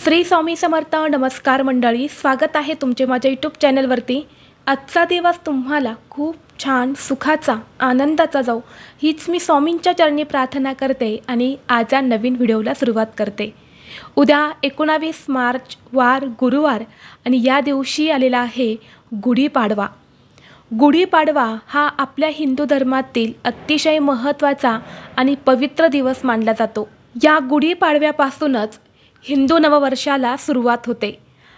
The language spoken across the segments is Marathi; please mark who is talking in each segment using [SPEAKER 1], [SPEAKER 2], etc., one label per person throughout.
[SPEAKER 1] श्री स्वामी समर्थ. नमस्कार मंडळी, स्वागत आहे तुमचे माझ्या यूट्यूब चॅनलवरती. आजचा दिवस तुम्हाला खूप छान सुखाचा आनंदाचा जाऊ हीच मी स्वामींच्या चरणी प्रार्थना करते आणि आज या नवीन व्हिडिओला सुरुवात करते. उद्या 19 मार्च वार गुरुवार आणि या दिवशी आलेला आहे गुढीपाडवा. गुढीपाडवा हा आपल्या हिंदू धर्मातील अतिशय महत्त्वाचा आणि पवित्र दिवस मानला जातो. या गुढीपाडव्यापासूनच हिंदू नववर्षाला सुरुवात होते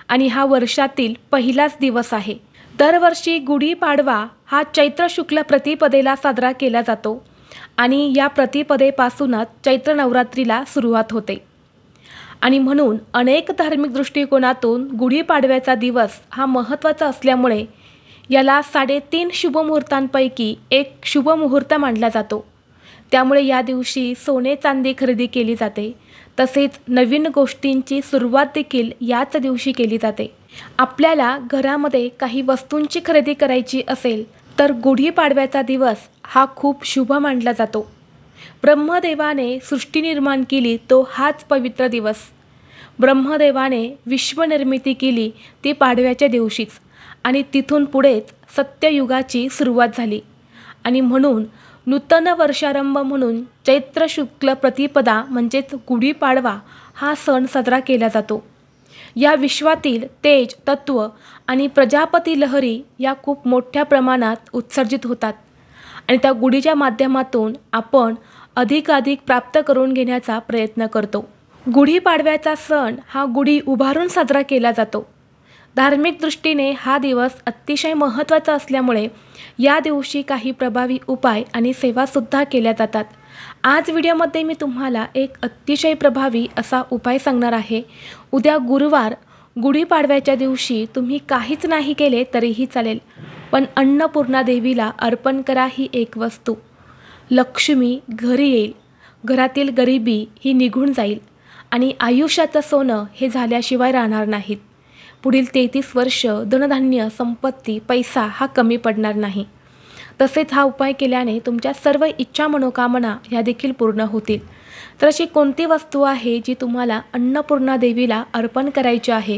[SPEAKER 1] आणि हा वर्षातील पहिलाच दिवस आहे. दरवर्षी गुढीपाडवा हा चैत्र शुक्ल प्रतिपदेला साजरा केला जातो आणि या प्रतिपदेपासूनच चैत्र नवरात्रीला सुरुवात होते. आणि म्हणून अनेक धार्मिक दृष्टिकोनातून गुढीपाडव्याचा दिवस हा महत्त्वाचा असल्यामुळे याला 3.5 शुभमुहूर्तांपैकी एक शुभमुहूर्त मानला जातो. त्यामुळे या दिवशी सोने चांदी खरेदी केली जाते. तसेच नवीन गोष्टींची सुरुवात देखील याच दिवशी केली जाते. आपल्याला घरामध्ये काही वस्तूंची खरेदी करायची असेल तर गुढीपाडव्याचा दिवस हा खूप शुभ मानला जातो. ब्रह्मदेवाने सृष्टी निर्माण केली तो हाच पवित्र दिवस. ब्रह्मदेवाने विश्वनिर्मिती केली ती पाडव्याच्या दिवशीच आणि तिथून पुढेच सत्ययुगाची सुरुवात झाली. आणि म्हणून नूतन वर्षारंभ म्हणून चैत्र शुक्ल प्रतिपदा म्हणजेच गुढीपाडवा हा सण साजरा केला जातो. या विश्वातील तेज तत्व आणि प्रजापती लहरी या खूप मोठ्या प्रमाणात उत्सर्जित होतात आणि त्या गुढीच्या माध्यमातून आपण अधिकाधिक प्राप्त करून घेण्याचा प्रयत्न करतो. गुढीपाडव्याचा सण हा गुढी उभारून साजरा केला जातो. धार्मिक दृष्टीने हा दिवस अतिशय महत्त्वाचा असल्यामुळे या दिवशी काही प्रभावी उपाय आणि सेवासुद्धा केल्या जातात. आज व्हिडिओमध्ये मी तुम्हाला एक अतिशय प्रभावी असा उपाय सांगणार आहे. उद्या गुरुवार गुढीपाडव्याच्या दिवशी तुम्ही काहीच नाही केले तरीही चालेल, पण अन्नपूर्णा देवीला अर्पण करा ही एक वस्तू. लक्ष्मी घरी येईल, घरातील गरिबी ही निघून जाईल आणि आयुष्याचं सोनं हे झाल्याशिवाय राहणार नाहीत. पुढील 33 वर्ष धनधान्य संपत्ती पैसा हा कमी पडणार नाही. तसेच हा उपाय केल्याने तुमच्या सर्व इच्छा मनोकामना ह्या देखील पूर्ण होतील. तर अशी कोणती वस्तू आहे जी तुम्हाला अन्नपूर्णा देवीला अर्पण करायची आहे,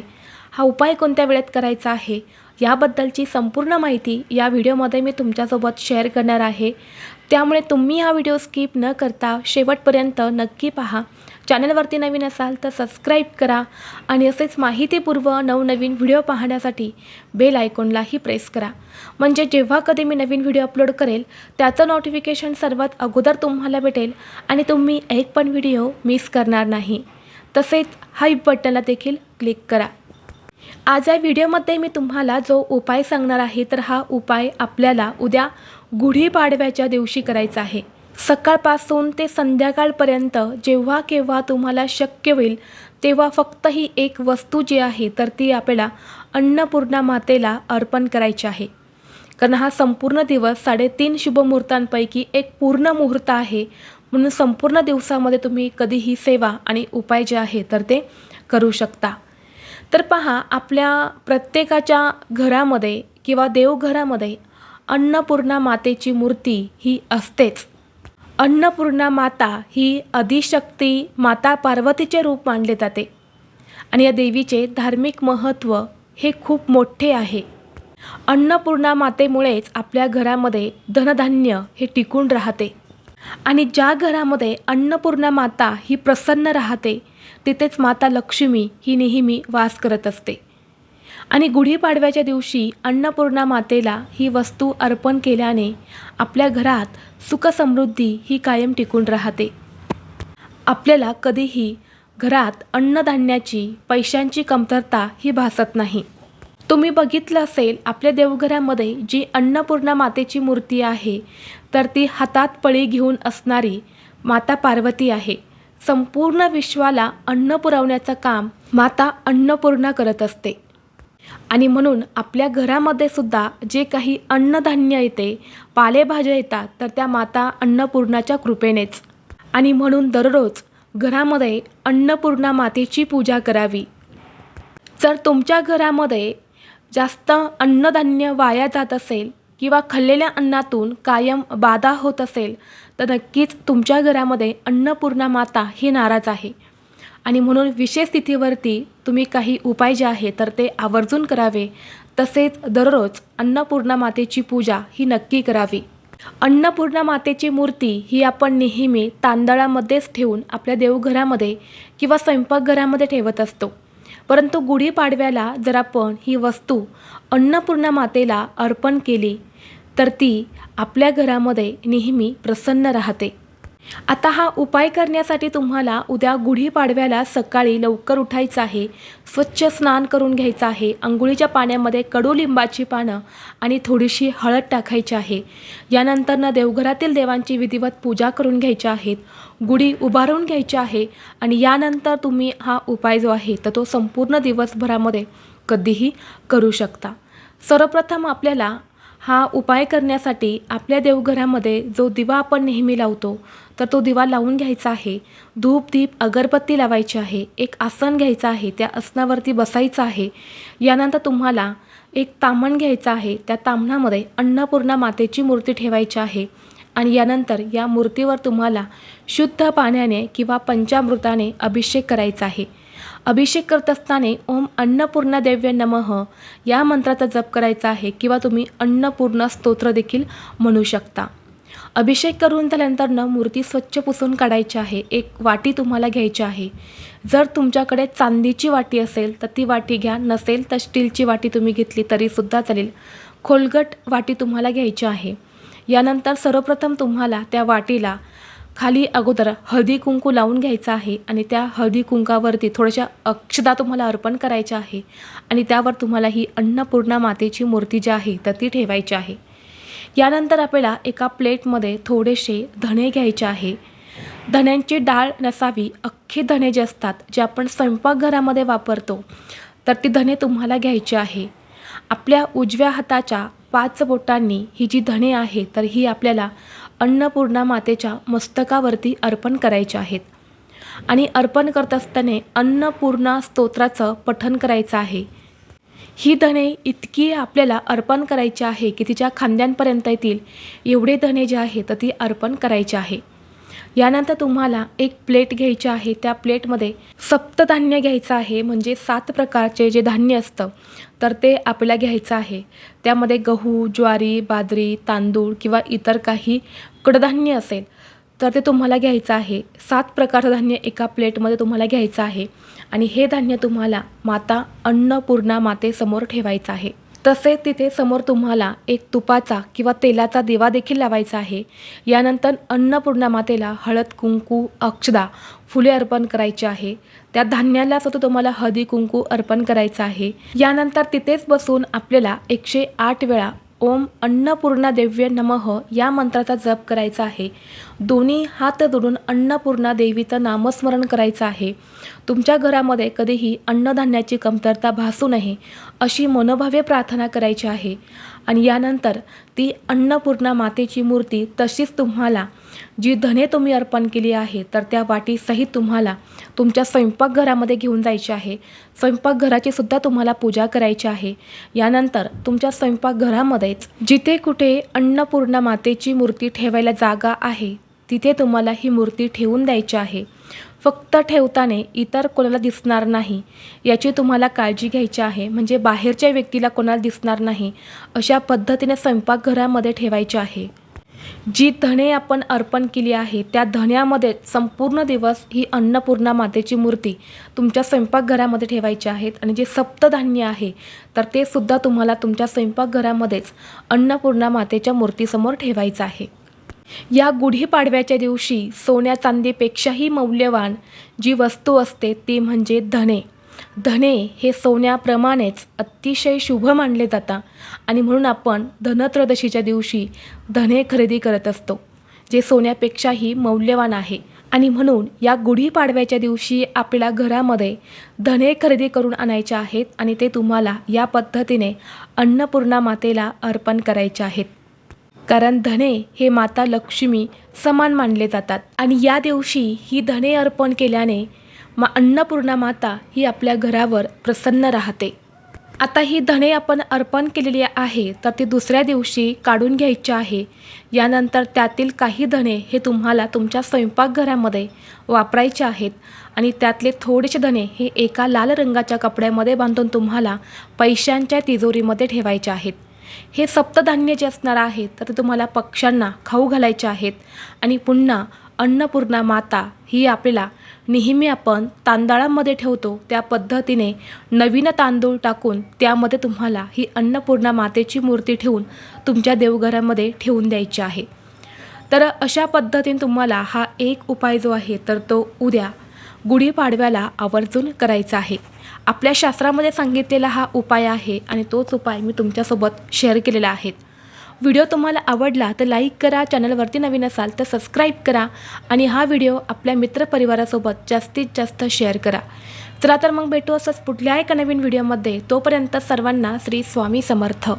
[SPEAKER 1] हा उपाय कोणत्या वेळेत करायचा आहे याबद्दलची संपूर्ण माहिती या व्हिडिओमध्ये मी तुमच्यासोबत शेअर करणार आहे. त्यामुळे तुम्ही हा व्हिडिओ स्किप न करता शेवटपर्यंत नक्की पहा. चॅनलवरती नवीन असाल तर सबस्क्राईब करा आणि असेच माहितीपूर्व नवनवीन व्हिडिओ पाहण्यासाठी बेल आयकॉनलाही प्रेस करा. म्हणजे जेव्हा कधी मी नवीन व्हिडिओ अपलोड करेल त्याचं नोटिफिकेशन सर्वात अगोदर तुम्हाला भेटेल आणि तुम्ही एक पण व्हिडिओ मिस करणार नाही. तसेच हाईप बटनला देखील क्लिक करा. आज या व्हिडिओमध्ये मी तुम्हाला जो उपाय सांगणार आहे तर हा उपाय आपल्याला उद्या गुढीपाडव्याच्या दिवशी करायचा आहे. सकाळपासून ते संध्याकाळपर्यंत जेव्हा केव्हा तुम्हाला शक्य होईल तेव्हा फक्त ही एक वस्तू जी आहे तर ती आपल्याला अन्नपूर्णा मातेला अर्पण करायची आहे. कारण हा संपूर्ण दिवस 3.5 शुभमुहूर्तांपैकी एक पूर्ण मुहूर्त आहे. म्हणून संपूर्ण दिवसामध्ये तुम्ही कधीही सेवा आणि उपाय जे आहे तर ते करू शकता. तर पहा, आपल्या प्रत्येकाच्या घरामध्ये किंवा देवघरामध्ये अन्नपूर्णा मातेची मूर्ती ही असतेच. अन्नपूर्णा माता ही आदिशक्ती माता पार्वतीचे रूप मानले जाते आणि या देवीचे धार्मिक महत्त्व हे खूप मोठे आहे. अन्नपूर्णा मातेमुळेच आपल्या घरामध्ये धनधान्य हे टिकून राहते आणि ज्या घरामध्ये अन्नपूर्णा माता ही प्रसन्न राहते तिथेच माता लक्ष्मी ही नेहमी वास करत असते. आणि गुढीपाडव्याच्या दिवशी अन्नपूर्णा मातेला ही वस्तू अर्पण केल्याने आपल्या घरात सुखसमृद्धी ही कायम टिकून राहते. आपल्याला कधीही घरात अन्नधान्याची पैशांची कमतरता ही भासत नाही. तुम्ही बघितलं असेल आपल्या देवघरामध्ये जी अन्नपूर्णा मातेची मूर्ती आहे तर ती हातात पळी घेऊन असणारी माता पार्वती आहे. संपूर्ण विश्वाला अन्न पुरवण्याचं काम माता अन्नपूर्णा करत असते. आणि म्हणून आपल्या घरामध्ये सुद्धा जे काही अन्नधान्य येते पालेभाज्या येतात तर त्या माता अन्नपूर्णाच्या कृपेनेच. आणि म्हणून दररोज घरामध्ये अन्नपूर्णा मातेची पूजा करावी. जर तुमच्या घरामध्ये जास्त अन्नधान्य वाया जात असेल किंवा खाल्लेल्या अन्नातून कायम बाधा होत असेल तर नक्कीच तुमच्या घरामध्ये अन्नपूर्णा माता ही नाराज आहे आणि म्हणून विशेष तिथीवरती तुम्ही काही उपाय जे आहे तर ते आवर्जून करावे. तसेच दररोज अन्नपूर्णा मातेची पूजा ही नक्की करावी. अन्नपूर्णा मातेची मूर्ती ही आपण नेहमी तांदळामध्येच ठेवून आपल्या देवघरामध्ये किंवा स्वयंपाकघरामध्ये ठेवत असतो. परंतु गुढीपाडव्याला जर आपण ही वस्तू अन्नपूर्णा मातेला अर्पण केली तर ती आपल्या घरामध्ये नेहमी प्रसन्न राहते. आता हा उपाय करण्यासाठी तुम्हाला उद्या गुढीपाडव्याला सकाळी लवकर उठायचं आहे. स्वच्छ स्नान करून घ्यायचं आहे. अंघोळीच्या पाण्यामध्ये कडुलिंबाची पानं आणि थोडीशी हळद टाकायची आहे. यानंतर देवघरातील देवांची विधिवत पूजा करून घ्यायची आहेत. गुढी उभारून घ्यायची आहे आणि यानंतर तुम्ही हा उपाय जो आहे तर तो संपूर्ण दिवसभरामध्ये कधीही करू शकता. सर्वप्रथम आपल्याला हा उपाय करण्यासाठी आपल्या देवघरामध्ये जो दिवा आपण नेहमी लावतो तर तो दिवा लावून घ्यायचा आहे. धूप दीप अगरबत्ती लावायची आहे. एक आसन घ्यायचं आहे. त्या आसनावरती बसायचं आहे. यानंतर तुम्हाला एक ताम्हण घ्यायचं आहे. त्या ताम्हणामध्ये अन्नपूर्णा मातेची मूर्ती ठेवायची आहे आणि यानंतर या मूर्तीवर तुम्हाला शुद्ध पाण्याने किंवा पंचामृताने अभिषेक करायचा आहे. अभिषेक करत असताना ओम अन्नपूर्णा देव्य नमः या मंत्राचा जप करायचा आहे किंवा तुम्ही अन्नपूर्णा स्तोत्र देखील म्हणू शकता. अभिषेक करून झाल्यानंतर मूर्ती स्वच्छ पुसून काढायची आहे. एक वाटी तुम्हाला घ्यायची आहे. जर तुमच्याकडे चांदीची वाटी असेल तर ती वाटी घ्या. नसेल तर स्टीलची वाटी तुम्ही घेतली तरीसुद्धा चालेल. खोलगट वाटी तुम्हाला घ्यायची आहे. यानंतर सर्वप्रथम तुम्हाला त्या वाटीला खाली अगोदर हळदी कुंकू लावून घ्यायचं आहे आणि त्या हळदी कुंकावरती थोड्याशा अक्षदा तुम्हाला अर्पण करायच्या आहे आणि त्यावर तुम्हाला ही अन्नपूर्णा मातेची मूर्ती जी आहे तर ती ठेवायची आहे. यानंतर आपल्याला एका प्लेटमध्ये थोडेसे धणे घ्यायचे आहे. धण्यांची डाळ नसावी. अख्खे धणे जे असतात जे आपण स्वयंपाकघरामध्ये वापरतो तर ती धणे तुम्हाला घ्यायची आहे. आपल्या उजव्या हाताच्या 5 बोटांनी ही जी धणे आहे तर ही आपल्याला अन्नपूर्णा मातेच्या मस्तकावरती अर्पण करायचे आहेत आणि अर्पण करत असताना अन्नपूर्णा स्तोत्राचं पठण करायचं आहे. ही धणे इतकी आपल्याला अर्पण करायची आहे की तिच्या खांद्यांपर्यंत येतील एवढे धणे जे आहे तर ती अर्पण करायची आहे. यानंतर तुम्हाला एक प्लेट घ्यायची आहे. त्या प्लेटमध्ये सप्तधान्य घ्यायचं आहे. म्हणजे 7 प्रकारचे जे धान्य असतं तर ते आपल्याला घ्यायचं आहे. त्यामध्ये गहू, ज्वारी, बाजरी, तांदूळ किंवा इतर काही कडधान्य असेल तर ते तुम्हाला घ्यायचं आहे. 7 प्रकारचं धान्य एका प्लेटमध्ये तुम्हाला घ्यायचं आहे आणि हे धान्य तुम्हाला माता अन्नपूर्णा मातेसमोर ठेवायचं आहे. तसेच तिथे समोर तुम्हाला एक तुपाचा किंवा तेलाचा दिवा देखील लावायचा आहे. यानंतर अन्नपूर्णा मातेला हळद कुंकू अक्षदा फुले अर्पण करायची आहे. त्या धान्याला सुद्धा तुम्हाला हळदी कुंकू अर्पण करायचं आहे. यानंतर तिथेच बसून आपल्याला 108 वेळा ओम अन्नपूर्णा देव्य नमः या मंत्राचा जप करायचा आहे. दोन्ही हात जोडून अन्नपूर्णा देवीचं नामस्मरण करायचं आहे. तुमच्या घरामध्ये कधीही अन्नधान्याची कमतरता भासू नये अशी मनोभावे प्रार्थना करायची आहे. आणि यानंतर ती अन्नपूर्णा मातेची मूर्ती तशीच तुम्हाला जी धने तुम्ही अर्पण केली आहे तर त्या वाटीसहित तुम्हाला तुमच्या स्वयंपाकघरामध्ये घेऊन जायचे आहे. स्वयंपाकघराची सुद्धा तुम्हाला पूजा करायची आहे. यानंतर तुमच्या स्वयंपाकघरामध्येच जिथे कुठे अन्नपूर्णा मातेची मूर्ती ठेवायला जागा आहे तिथे तुम्हाला ही मूर्ती ठेवून द्यायची आहे. फक्त ठेवताना इतर कोणाला दिसणार नाही याची तुम्हाला काळजी घ्यायची आहे. म्हणजे बाहेरच्या व्यक्तीला कोणाला दिसणार नाही अशा पद्धतीने स्वयंपाकघरामध्ये ठेवायचे आहे. जी धणे आपण अर्पण केली आहे त्या धण्यामध्ये संपूर्ण दिवस ही अन्नपूर्णा मातेची मूर्ती तुमच्या स्वयंपाकघरामध्ये ठेवायची आहेत. आणि जे सप्तधान्य आहे तर ते सुद्धा तुम्हाला तुमच्या स्वयंपाकघरामध्येच अन्नपूर्णा मातेच्या मूर्तीसमोर ठेवायचं आहे. या गुढीपाडव्याच्या दिवशी सोन्या चांदीपेक्षाही मौल्यवान जी वस्तू असते ती म्हणजे धणे. धणे हे सोन्याप्रमाणेच अतिशय शुभ मानले जातात आणि म्हणून आपण धनत्रयोदशीच्या दिवशी धणे खरेदी करत असतो जे सोन्यापेक्षाही मौल्यवान आहे. आणि म्हणून या गुढीपाडव्याच्या दिवशी आपल्या घरामध्ये धणे खरेदी करून आणायचे आहेत आणि ते तुम्हाला या पद्धतीने अन्नपूर्णा मातेला अर्पण करायचे आहेत. कारण धणे हे माता लक्ष्मी समान मानले जातात आणि या दिवशी ही धणे अर्पण केल्याने अन्नपूर्णा माता ही आपल्या घरावर प्रसन्न राहते. आता ही धणे आपण अर्पण केलेली आहे तर ती दुसऱ्या दिवशी काढून घ्यायची आहे. यानंतर त्यातील काही धणे हे तुम्हाला तुमच्या स्वयंपाकघरामध्ये वापरायचे आहेत आणि त्यातले थोडेसे धणे हे एका लाल रंगाच्या कपड्यामध्ये बांधून तुम्हाला पैशांच्या तिजोरीमध्ये ठेवायचे आहेत. हे सप्तधान्य जे असणार आहे तर ते तुम्हाला पक्ष्यांना खाऊ घालायचे आहेत आणि पुन्हा अन्नपूर्णा माता ही आपल्याला नेहमी आपण तांदळामध्ये ठेवतो त्या पद्धतीने नवीन तांदूळ टाकून त्यामध्ये तुम्हाला ही अन्नपूर्णा मातेची मूर्ती ठेवून तुमच्या देवघरामध्ये ठेवून द्यायची आहे. तर अशा पद्धतीने तुम्हाला हा एक उपाय जो आहे तर तो उद्या गुढीपाडव्याला आवर्जून करायचा आहे. आपल्या शास्त्रामध्ये सांगितलेला हा उपाय आहे आणि तोच उपाय मी तुमच्यासोबत शेअर केलेला आहे. व्हिडिओ तुम्हाला आवडला तर लाईक करा, चॅनलवरती नवीन असाल तर सबस्क्राईब करा आणि हा व्हिडिओ आपल्या मित्रपरिवारासोबत जास्तीत जास्त शेअर करा. चला तर मग भेटू असंच पुढल्या एका नवीन व्हिडिओमध्ये. तोपर्यंत सर्वांना श्री स्वामी समर्थ.